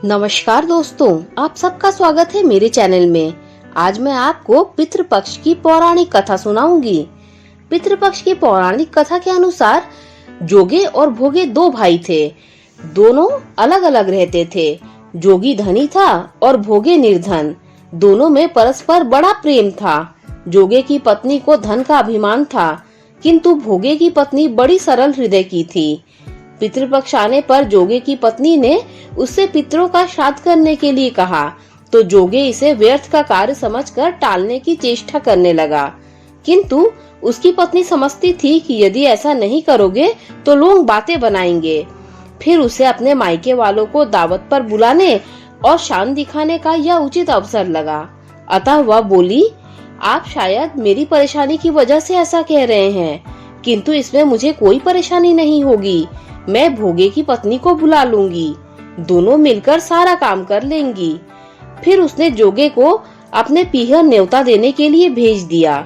नमस्कार दोस्तों, आप सबका स्वागत है मेरे चैनल में। आज मैं आपको पितृपक्ष की पौराणिक कथा सुनाऊंगी। पितृपक्ष की पौराणिक कथा के अनुसार जोगे और भोगे दो भाई थे। दोनों अलग अलग रहते थे। जोगी धनी था और भोगे निर्धन। दोनों में परस्पर बड़ा प्रेम था। जोगे की पत्नी को धन का अभिमान था, किंतु भोगे की पत्नी बड़ी सरल हृदय की थी। पितृपक्ष आने पर जोगे की पत्नी ने उससे पितरों का श्राद्ध करने के लिए कहा, तो जोगे इसे व्यर्थ का कार्य समझकर टालने की चेष्टा करने लगा। किंतु उसकी पत्नी समझती थी कि यदि ऐसा नहीं करोगे तो लोग बातें बनाएंगे। फिर उसे अपने मायके वालों को दावत पर बुलाने और शान दिखाने का यह उचित अवसर लगा। अतः वह बोली, आप शायद मेरी परेशानी की वजह से ऐसा कह रहे हैं, किंतु इसमें मुझे कोई परेशानी नहीं होगी। मैं भोगे की पत्नी को बुला लूंगी, दोनों मिलकर सारा काम कर लेंगी। फिर उसने जोगे को अपने पीहर न्योता देने के लिए भेज दिया।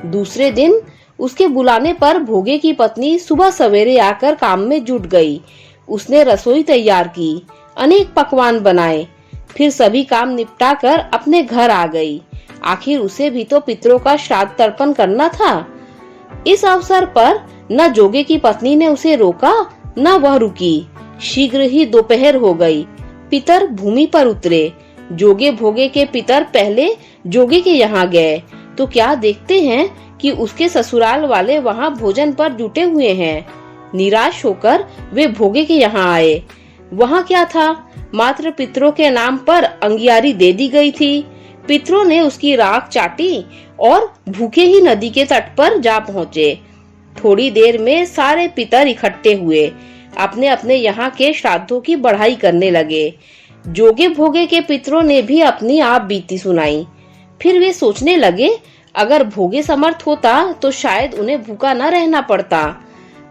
दूसरे दिन उसके बुलाने पर भोगे की पत्नी सुबह सवेरे आकर काम में जुट गई। उसने रसोई तैयार की, अनेक पकवान बनाए, फिर सभी काम निपटा कर अपने घर आ गई। आखिर उसे भी तो पितरों का श्राद्ध तर्पण करना था। इस अवसर पर न जोगे की पत्नी ने उसे रोका न वह रुकी। शीघ्र ही दोपहर हो गई। पितर भूमि पर उतरे। जोगे भोगे के पितर पहले जोगे के यहाँ गए तो क्या देखते हैं कि उसके ससुराल वाले वहाँ भोजन पर जुटे हुए हैं। निराश होकर वे भोगे के यहाँ आए। वहाँ क्या था, मात्र पितरों के नाम पर अंगियारी दे दी गई थी। पितरों ने उसकी राख चाटी और भूखे ही नदी के तट पर जा पहुँचे। थोड़ी देर में सारे पितर इकट्ठे हुए, अपने अपने यहाँ के श्राद्धों की बढ़ाई करने लगे। जोगे भोगे के पितरों ने भी अपनी आप बीती सुनाई। फिर वे सोचने लगे, अगर भोगे समर्थ होता तो शायद उन्हें भूखा न रहना पड़ता,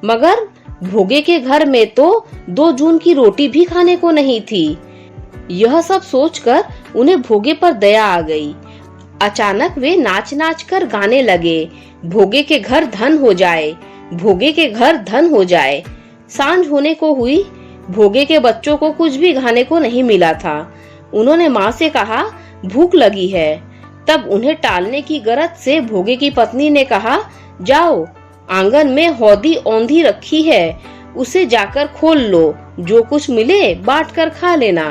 मगर भोगे के घर में तो 2 जून की रोटी भी खाने को नहीं थी। यह सब सोचकर उन्हें भोगे पर दया आ गई। अचानक वे नाच नाच कर गाने लगे, भोगे के घर धन हो जाए, भोगे के घर धन हो जाए। सांझ होने को हुई। भोगे के बच्चों को कुछ भी खाने को नहीं मिला था। उन्होंने माँ से कहा, भूख लगी है। तब उन्हें टालने की गरज से भोगे की पत्नी ने कहा, जाओ, आंगन में हौदी औंधी रखी है, उसे जाकर खोल लो, जो कुछ मिले बांट कर खा लेना।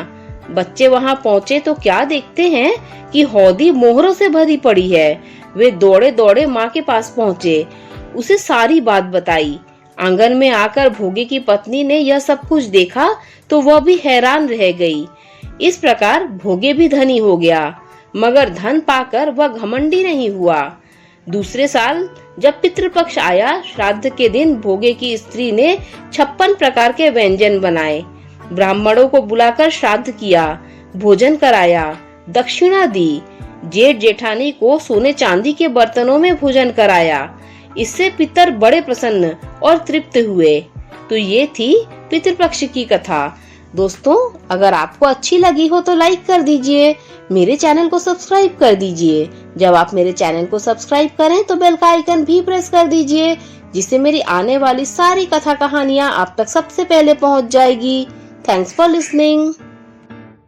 बच्चे वहाँ पहुँचे तो क्या देखते हैं कि हौदी मोहरों से भरी पड़ी है। वे दौड़े दौड़े माँ के पास पहुँचे, उसे सारी बात बताई। आंगन में आकर भोगे की पत्नी ने यह सब कुछ देखा तो वह भी हैरान रह गई। इस प्रकार भोगे भी धनी हो गया, मगर धन पाकर वह घमंडी नहीं हुआ। दूसरे साल जब पितृपक्ष आया, श्राद्ध के दिन भोगे की स्त्री ने 56 प्रकार के व्यंजन बनाए। ब्राह्मणों को बुलाकर श्राद्ध किया, भोजन कराया, दक्षिणा दी। जेठ जेठानी को सोने चांदी के बर्तनों में भोजन कराया। इससे पितर बड़े प्रसन्न और तृप्त हुए। तो ये थी पितृपक्ष की कथा। दोस्तों, अगर आपको अच्छी लगी हो तो लाइक कर दीजिए, मेरे चैनल को सब्सक्राइब कर दीजिए। जब आप मेरे चैनल को सब्सक्राइब करें तो बेल का आइकन भी प्रेस कर दीजिए, जिससे मेरी आने वाली सारी कथा कहानियाँ आप तक सबसे पहले पहुँच जाएगी। Thanks for listening.